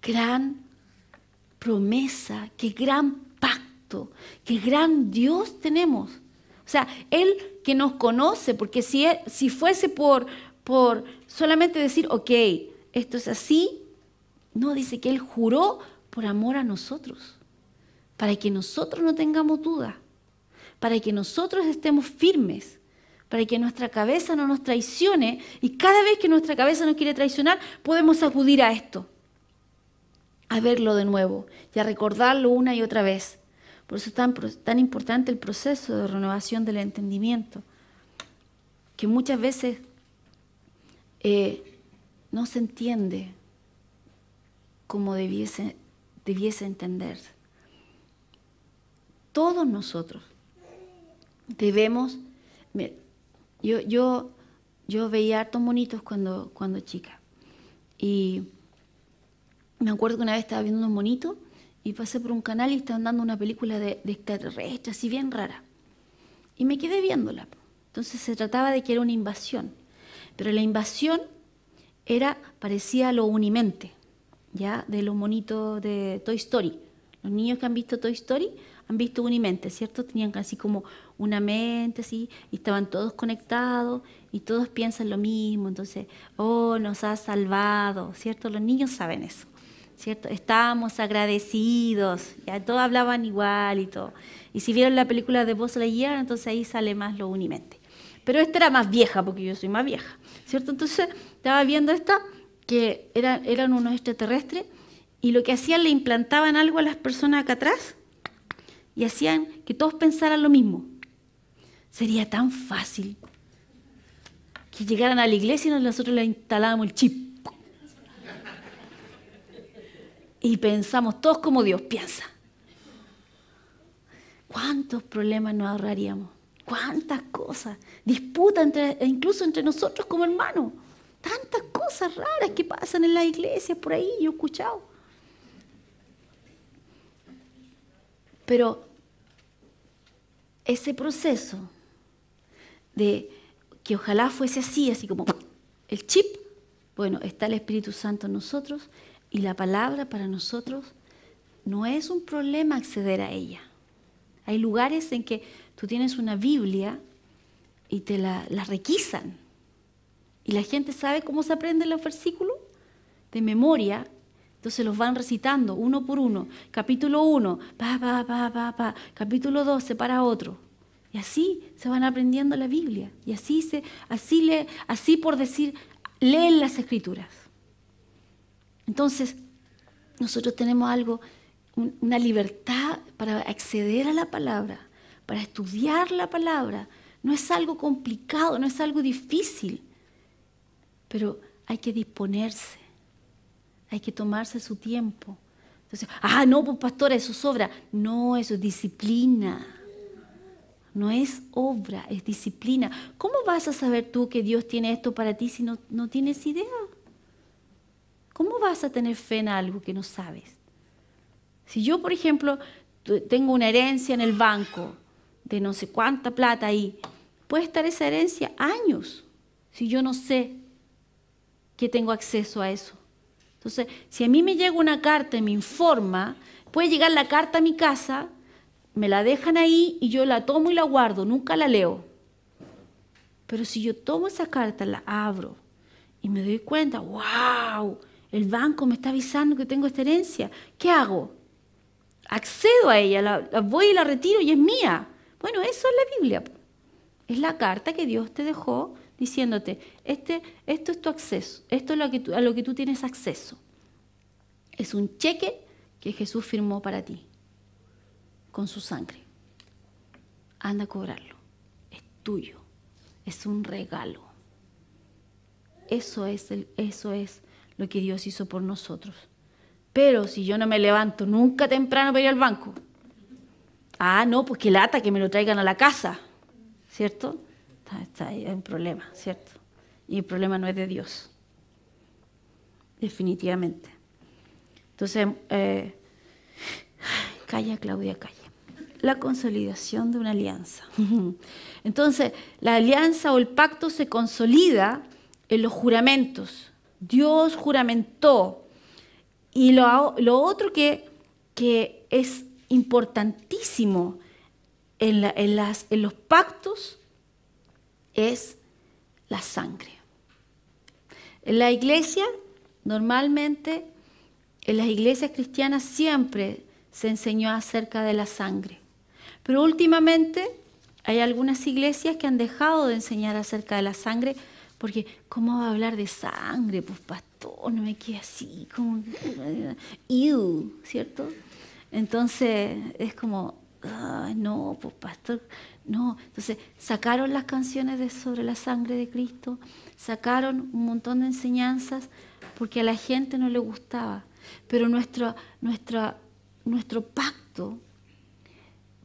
gran promesa, qué gran pacto, qué gran Dios tenemos. O sea, Él que nos conoce, porque si fuese por solamente decir, ok, esto es así, no, dice que Él juró por amor a nosotros, para que nosotros no tengamos duda, para que nosotros estemos firmes, para que nuestra cabeza no nos traicione, y cada vez que nuestra cabeza nos quiere traicionar, podemos acudir a esto, a verlo de nuevo y a recordarlo una y otra vez. Por eso es tan importante el proceso de renovación del entendimiento, que muchas veces no se entiende como debiese entenderse. Todos nosotros debemos... Mira, yo veía hartos monitos cuando chica. Y me acuerdo que una vez estaba viendo unos monitos y pasé por un canal y estaban dando una película de extraterrestres, así bien rara. Y me quedé viéndola. Entonces se trataba de que era una invasión. Pero la invasión parecía a lo Unimente, ¿ya? De los monitos de Toy Story. Los niños que han visto Toy Story han visto Unimente, ¿cierto? Tenían casi como una mente así y estaban todos conectados y todos piensan lo mismo. Entonces, oh, nos ha salvado, ¿cierto? Los niños saben eso, ¿cierto? Estábamos agradecidos, ya todos hablaban igual y todo. Y si vieron la película de Buzz Lightyear, entonces ahí sale más lo Unimente. Pero esta era más vieja, porque yo soy más vieja, ¿cierto? Entonces estaba viendo esta, que eran unos extraterrestres, y lo que hacían, le implantaban algo a las personas acá atrás, y hacían que todos pensaran lo mismo. Sería tan fácil que llegaran a la iglesia y nosotros le instalábamos el chip. Y pensamos todos como Dios piensa. ¿Cuántos problemas nos ahorraríamos? ¿Cuántas cosas? Disputas incluso entre nosotros como hermanos. Tantas cosas raras que pasan en las iglesias por ahí, yo he escuchado. Pero ese proceso de que ojalá fuese así como el chip, bueno, está el Espíritu Santo en nosotros y la palabra para nosotros no es un problema acceder a ella. Hay lugares en que tú tienes una Biblia y te la requisan. Y la gente sabe cómo se aprenden los versículos de memoria. Entonces los van recitando uno por uno. Capítulo 1, capítulo 2 se para otro. Y así se van aprendiendo la Biblia. Y así por decir, leen las Escrituras. Entonces, nosotros tenemos una libertad para acceder a la palabra, para estudiar la palabra. No es algo complicado, no es algo difícil, pero hay que disponerse, hay que tomarse su tiempo. Entonces, no, pues pastora, eso es obra. No, eso es disciplina. No es obra, es disciplina. ¿Cómo vas a saber tú que Dios tiene esto para ti si no tienes idea? ¿Cómo vas a tener fe en algo que no sabes? Si yo, por ejemplo, tengo una herencia en el banco de no sé cuánta plata ahí, puede estar esa herencia años si yo no sé que tengo acceso a eso. Entonces, si a mí me llega una carta y me informa, puede llegar la carta a mi casa, me la dejan ahí y yo la tomo y la guardo, nunca la leo. Pero si yo tomo esa carta, la abro y me doy cuenta, ¡wow! El banco me está avisando que tengo esta herencia. ¿Qué hago? Accedo a ella, la voy y la retiro y es mía. Bueno, eso es la Biblia. Es la carta que Dios te dejó diciéndote, esto es tu acceso, esto es a lo que tú tienes acceso. Es un cheque que Jesús firmó para ti, con su sangre. Anda a cobrarlo. Es tuyo. Es un regalo. Eso es lo que Dios hizo por nosotros. Pero si yo no me levanto nunca temprano para ir al banco, no, pues qué lata que me lo traigan a la casa, ¿cierto? Está ahí, hay un problema, ¿cierto? Y el problema no es de Dios, definitivamente. Entonces, calla, Claudia, calla. La consolidación de una alianza. Entonces, la alianza o el pacto se consolida en los juramentos. Dios juramentó. Y lo otro que es importantísimo en los pactos es la sangre. En la iglesia, normalmente, en las iglesias cristianas siempre se enseñó acerca de la sangre. Pero últimamente hay algunas iglesias que han dejado de enseñar acerca de la sangre, porque ¿cómo va a hablar de sangre? Pues pastor, no me quede así, como ¿cierto? Entonces es como, no, pues pastor, no. Entonces sacaron las canciones sobre la sangre de Cristo, sacaron un montón de enseñanzas porque a la gente no le gustaba. Pero nuestro pacto,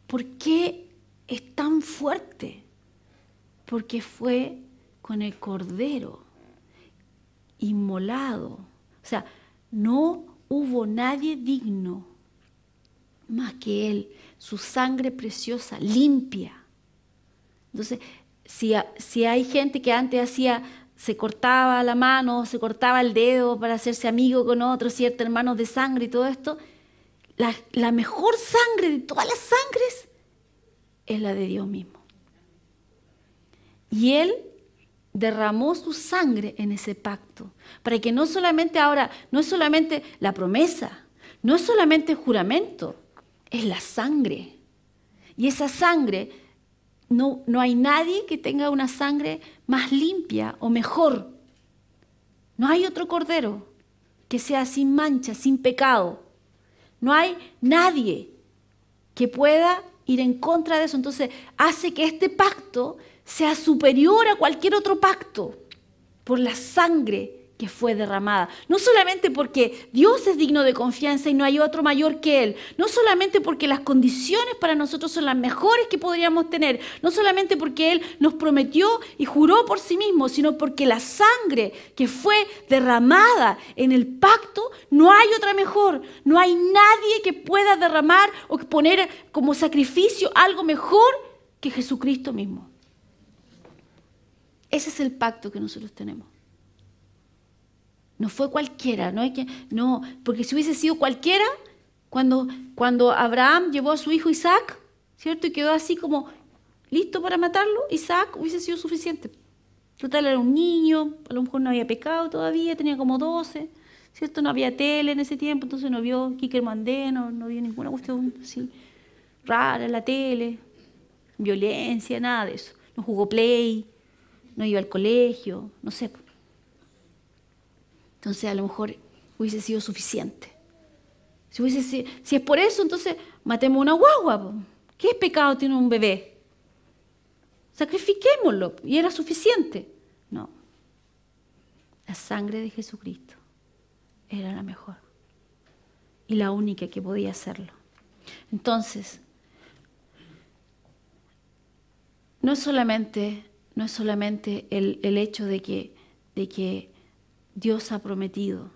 ¿por qué es tan fuerte? Porque fue con el Cordero inmolado. O sea, no hubo nadie digno más que Él. Su sangre preciosa, limpia. Entonces, si hay gente que antes se cortaba la mano, se cortaba el dedo para hacerse amigo con otros, ¿cierto? Hermanos de sangre y todo esto, la mejor sangre de todas las sangres es la de Dios mismo. Y Él derramó su sangre en ese pacto, para que no es solamente la promesa, no es solamente el juramento, es la sangre. Y esa sangre, no hay nadie que tenga una sangre más limpia o mejor. No hay otro cordero que sea sin mancha, sin pecado. No hay nadie que pueda ir en contra de eso. Entonces hace que este pacto sea superior a cualquier otro pacto por la sangre que fue derramada. No solamente porque Dios es digno de confianza y no hay otro mayor que Él. No solamente porque las condiciones para nosotros son las mejores que podríamos tener. No solamente porque Él nos prometió y juró por sí mismo, sino porque la sangre que fue derramada en el pacto, no hay otra mejor. No hay nadie que pueda derramar o poner como sacrificio algo mejor que Jesucristo mismo. Ese es el pacto que nosotros tenemos. No fue cualquiera, porque si hubiese sido cualquiera, cuando Abraham llevó a su hijo Isaac, ¿cierto? Y quedó así como listo para matarlo, Isaac hubiese sido suficiente. Total, era un niño, a lo mejor no había pecado todavía, tenía como 12, ¿cierto? No había tele en ese tiempo, entonces no vio Kicker Mandé, no vio ninguna cuestión así rara en la tele, violencia, nada de eso. No jugó play, no iba al colegio, no sé. Entonces a lo mejor hubiese sido suficiente. Si es por eso, entonces matemos una guagua. ¿Qué pecado tiene un bebé? Sacrifiquémoslo y era suficiente. No. La sangre de Jesucristo era la mejor y la única que podía hacerlo. Entonces, no es solamente el hecho de que Dios ha prometido,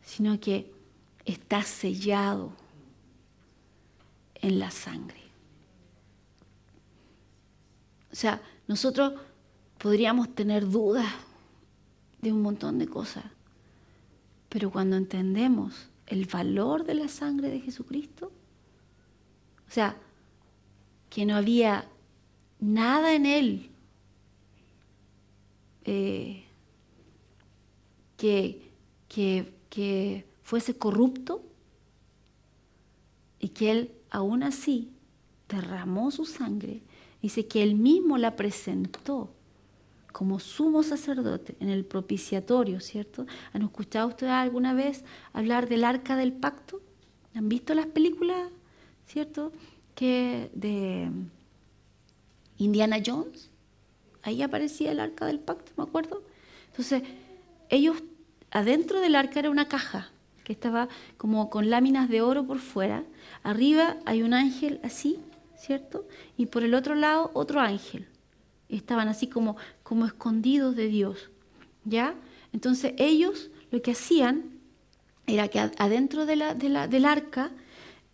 sino que está sellado en la sangre. O sea, nosotros podríamos tener dudas de un montón de cosas, pero cuando entendemos el valor de la sangre de Jesucristo, o sea, que no había nada en Él que fuese corrupto y que Él aún así derramó su sangre, dice que Él mismo la presentó como sumo sacerdote en el propiciatorio, ¿cierto? ¿Han escuchado ustedes alguna vez hablar del Arca del Pacto? ¿Han visto las películas, cierto? Que de Indiana Jones, ahí aparecía el Arca del Pacto, me acuerdo. Entonces, ellos, adentro del arca era una caja que estaba como con láminas de oro por fuera. Arriba hay un ángel así, ¿cierto? Y por el otro lado otro ángel. Estaban así como escondidos de Dios, ¿ya? Entonces ellos lo que hacían era que adentro del arca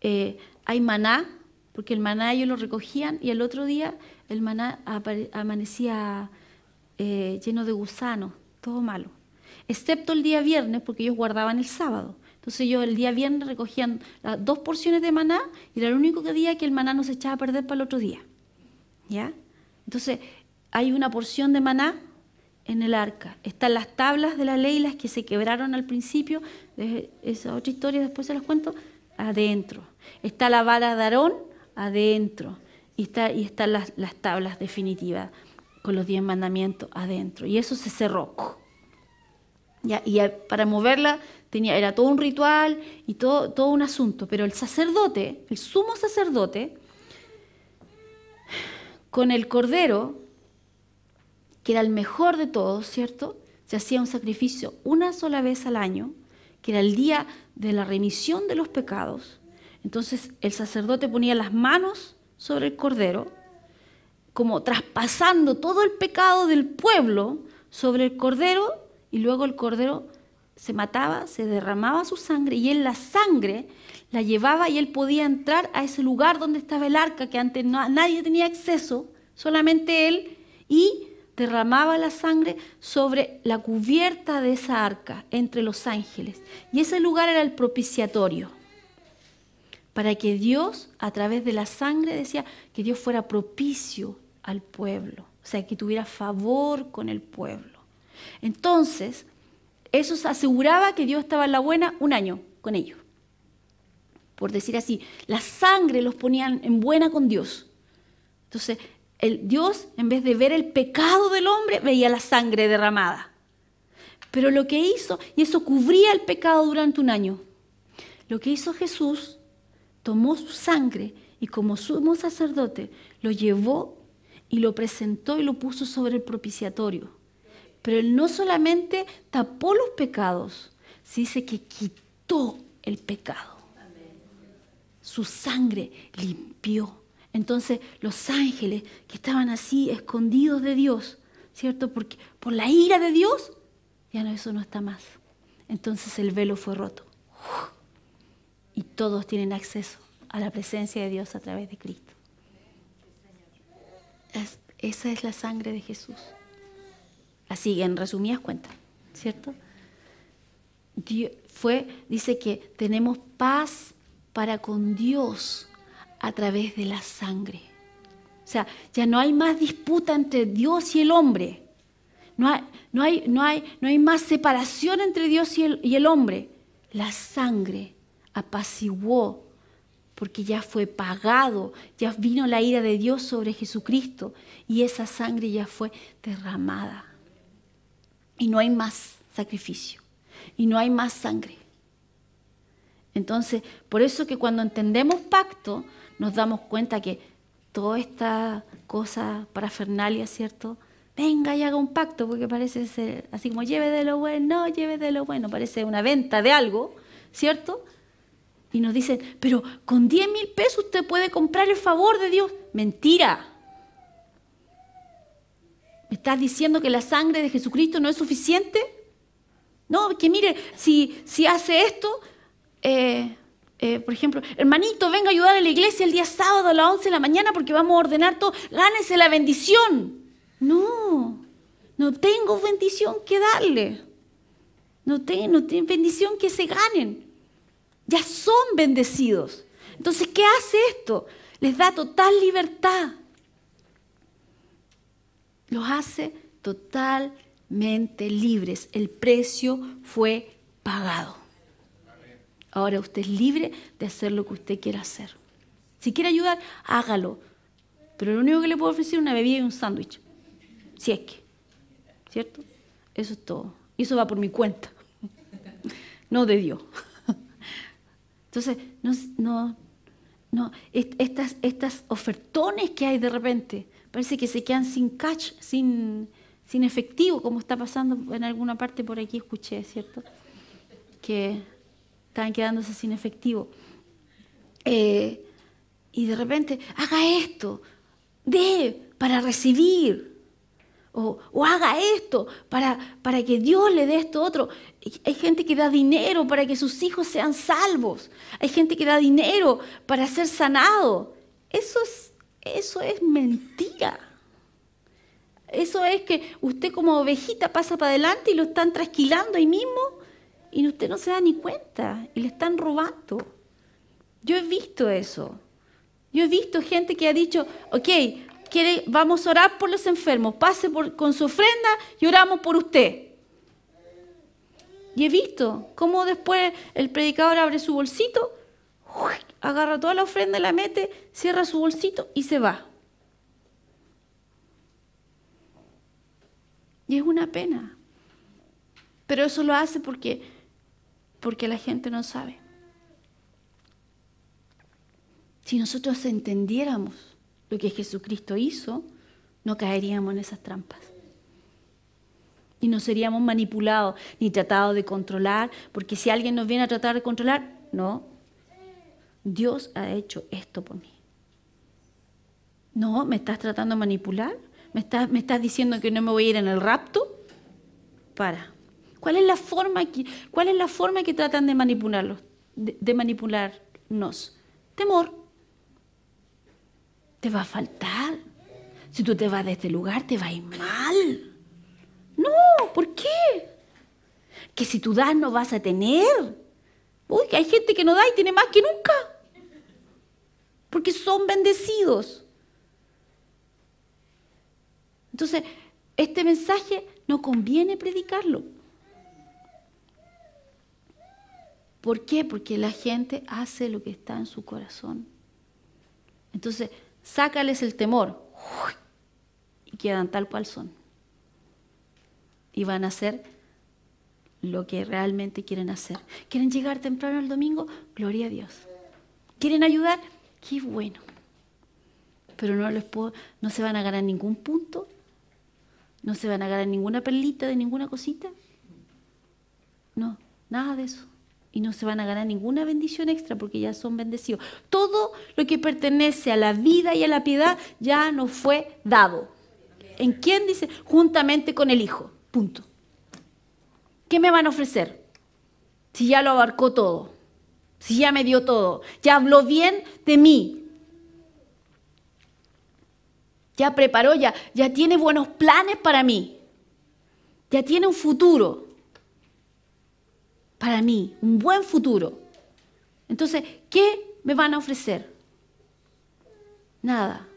hay maná, porque el maná ellos lo recogían y el otro día el maná amanecía lleno de gusanos, todo malo. Excepto el día viernes, porque ellos guardaban el sábado. Entonces ellos el día viernes recogían las 2 porciones de maná y era el único día que el maná no se echaba a perder para el otro día, ¿ya? Entonces hay una porción de maná en el arca. Están las tablas de la ley, las que se quebraron al principio, esa otra historia después se las cuento, adentro. Está la vara de Aarón, adentro. Y están las tablas definitivas con los 10 mandamientos adentro. Y eso se cerró. Ya, y para moverla era todo un ritual y todo un asunto. Pero el sacerdote, el sumo sacerdote, con el cordero, que era el mejor de todos, ¿cierto? Se hacía un sacrificio una sola vez al año, que era el día de la remisión de los pecados. Entonces el sacerdote ponía las manos sobre el cordero, como traspasando todo el pecado del pueblo sobre el cordero, y luego el cordero se mataba, se derramaba su sangre, y él la sangre la llevaba y él podía entrar a ese lugar donde estaba el arca, que antes nadie tenía acceso, solamente él, y derramaba la sangre sobre la cubierta de esa arca, entre los ángeles. Y ese lugar era el propiciatorio, para que Dios, a través de la sangre, decía que Dios fuera propicio al pueblo, o sea, que tuviera favor con el pueblo. Entonces, eso se aseguraba que Dios estaba en la buena un año con ellos. Por decir así, la sangre los ponían en buena con Dios. Entonces, Dios, en vez de ver el pecado del hombre, veía la sangre derramada. Pero lo que hizo, y eso cubría el pecado durante un año, lo que hizo Jesús, tomó su sangre y como sumo sacerdote lo llevó y lo presentó y lo puso sobre el propiciatorio. Pero él no solamente tapó los pecados, se dice que quitó el pecado. Su sangre limpió. Entonces los ángeles que estaban así escondidos de Dios, ¿cierto? Porque por la ira de Dios, ya no, eso no está más. Entonces el velo fue roto. Y todos tienen acceso a la presencia de Dios a través de Cristo. Esa es la sangre de Jesús. Así, en resumidas cuentas, ¿cierto? Dice que tenemos paz para con Dios a través de la sangre. O sea, ya no hay más disputa entre Dios y el hombre. No hay más separación entre Dios y el hombre. La sangre apaciguó, porque ya fue pagado, ya vino la ira de Dios sobre Jesucristo y esa sangre ya fue derramada. Y no hay más sacrificio, y no hay más sangre. Entonces, por eso que cuando entendemos pacto, nos damos cuenta que toda esta cosa parafernalia, ¿cierto? Venga y haga un pacto, porque parece ser así como lleve de lo bueno, parece una venta de algo, ¿cierto? Y nos dicen, pero con 10,000 pesos usted puede comprar el favor de Dios. Mentira. ¿Me estás diciendo que la sangre de Jesucristo no es suficiente? No, que mire, si hace esto, por ejemplo, hermanito, venga a ayudar a la iglesia el día sábado a las 11 de la mañana porque vamos a ordenar todo, gánese la bendición. No tengo bendición que darle. No tengo bendición que se ganen. Ya son bendecidos. Entonces, ¿qué hace esto? Les da total libertad. Los hace totalmente libres. El precio fue pagado. Ahora usted es libre de hacer lo que usted quiera hacer. Si quiere ayudar, hágalo. Pero lo único que le puedo ofrecer es una bebida y un sándwich. Si es que. ¿Cierto? Eso es todo. Y eso va por mi cuenta. No de Dios. Entonces, estas ofertones que hay de repente, parece que se quedan sin cash, sin efectivo, como está pasando en alguna parte por aquí, escuché, ¿cierto? Que estaban quedándose sin efectivo. Y de repente, haga esto, dé para recibir. O haga esto para que Dios le dé esto otro. Hay gente que da dinero para que sus hijos sean salvos. Hay gente que da dinero para ser sanado. Eso es mentira. Eso es que usted como ovejita pasa para adelante y lo están trasquilando ahí mismo y usted no se da ni cuenta y le están robando. Yo he visto eso. Yo he visto gente que ha dicho, ok, vamos a orar por los enfermos, pase con su ofrenda y oramos por usted. Y he visto cómo después el predicador abre su bolsito, agarra toda la ofrenda, la mete, cierra su bolsito y se va. Y es una pena. Pero eso lo hace porque la gente no sabe. Si nosotros entendiéramos lo que Jesucristo hizo, no caeríamos en esas trampas. Y no seríamos manipulados ni tratados de controlar, porque si alguien nos viene a tratar de controlar, no. Dios ha hecho esto por mí. No, ¿me estás tratando de manipular? ¿Me estás diciendo que no me voy a ir en el rapto? ¿Cuál es la forma que tratan de manipularlos? De manipularnos. Temor. Te va a faltar. Si tú te vas de este lugar, te va a ir mal. No, ¿por qué? Que si tú das no vas a tener. Uy, que hay gente que no da y tiene más que nunca. Porque son bendecidos. Entonces, este mensaje no conviene predicarlo. ¿Por qué? Porque la gente hace lo que está en su corazón. Entonces, sácales el temor y quedan tal cual son. Y van a hacer lo que realmente quieren hacer. ¿Quieren llegar temprano el domingo? Gloria a Dios. ¿Quieren ayudar? Qué bueno. Pero no se van a ganar ningún punto. No se van a ganar ninguna perlita de ninguna cosita. No, nada de eso. Y no se van a ganar ninguna bendición extra porque ya son bendecidos. Todo lo que pertenece a la vida y a la piedad ya nos fue dado. ¿En quién dice? Juntamente con el Hijo. Punto. ¿Qué me van a ofrecer? Si ya lo abarcó todo. Si ya me dio todo. Ya habló bien de mí. Ya preparó, ya tiene buenos planes para mí. Ya tiene un futuro. Para mí, un buen futuro. Entonces, ¿qué me van a ofrecer? Nada.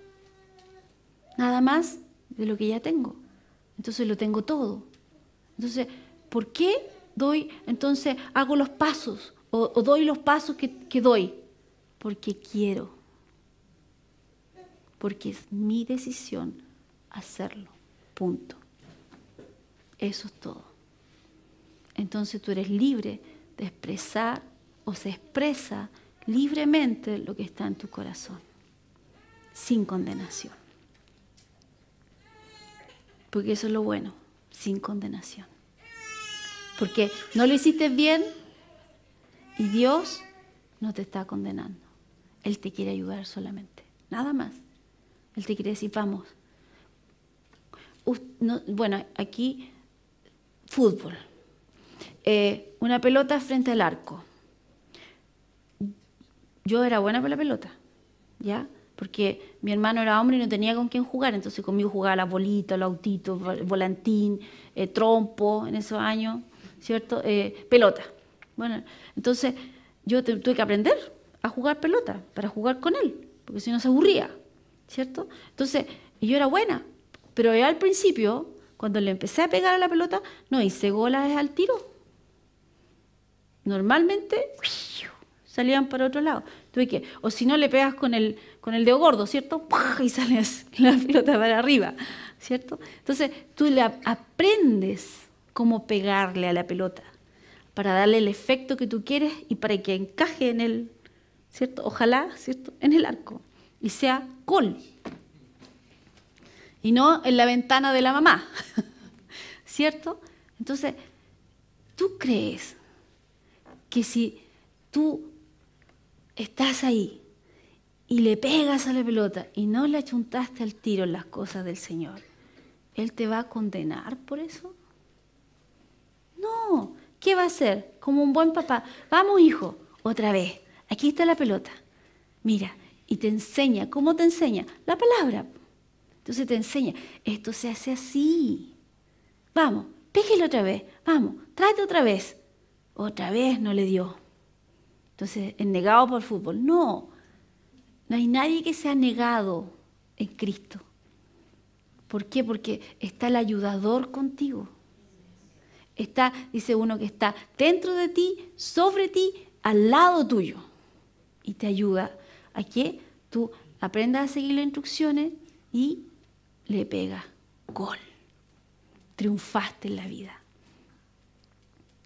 Nada más de lo que ya tengo. Entonces lo tengo todo. Entonces, ¿por qué hago los pasos o doy los pasos que doy? Porque quiero. Porque es mi decisión hacerlo. Punto. Eso es todo. Entonces tú eres libre de expresar o se expresa libremente lo que está en tu corazón, sin condenación. Porque eso es lo bueno, sin condenación. Porque no lo hiciste bien y Dios no te está condenando. Él te quiere ayudar solamente, nada más. Él te quiere decir, vamos. Bueno, aquí, fútbol. Una pelota frente al arco. Yo era buena para la pelota, ¿ya? Porque mi hermano era hombre y no tenía con quién jugar, entonces conmigo jugaba la bolita, el autito, volantín, trompo en esos años, ¿cierto? Pelota. Bueno, entonces yo tuve que aprender a jugar pelota para jugar con él, porque si no se aburría, ¿cierto? Entonces, yo era buena, pero ya al principio, cuando le empecé a pegar a la pelota, no hice goles al tiro. Normalmente salían para otro lado. O si no le pegas con el dedo gordo, ¿cierto? Y sales la pelota para arriba, ¿cierto? Entonces tú le aprendes cómo pegarle a la pelota para darle el efecto que tú quieres y para que encaje en el, ¿cierto? Ojalá, ¿cierto? En el arco y sea gol. Y no en la ventana de la mamá, ¿cierto? Entonces, ¿tú crees que si tú estás ahí y le pegas a la pelota y no le achuntaste al tiro en las cosas del Señor, ¿Él te va a condenar por eso? No. ¿Qué va a hacer? Como un buen papá. Vamos, hijo, otra vez. Aquí está la pelota. Mira, y te enseña. ¿Cómo te enseña? La palabra. Entonces te enseña. Esto se hace así. Vamos, pégale otra vez. Vamos, tráete otra vez. Otra vez no le dio. Entonces, es negado por fútbol. No. No hay nadie que sea negado en Cristo. ¿Por qué? Porque está el ayudador contigo. Está, dice uno que está dentro de ti, sobre ti, al lado tuyo. Y te ayuda a que tú aprendas a seguir las instrucciones y le pegas gol. Triunfaste en la vida.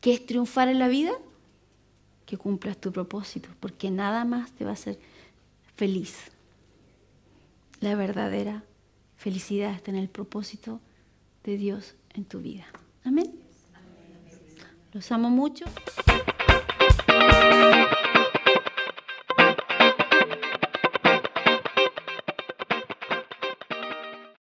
¿Qué es triunfar en la vida? Que cumplas tu propósito, porque nada más te va a hacer feliz. La verdadera felicidad está en el propósito de Dios en tu vida. Amén. Los amo mucho.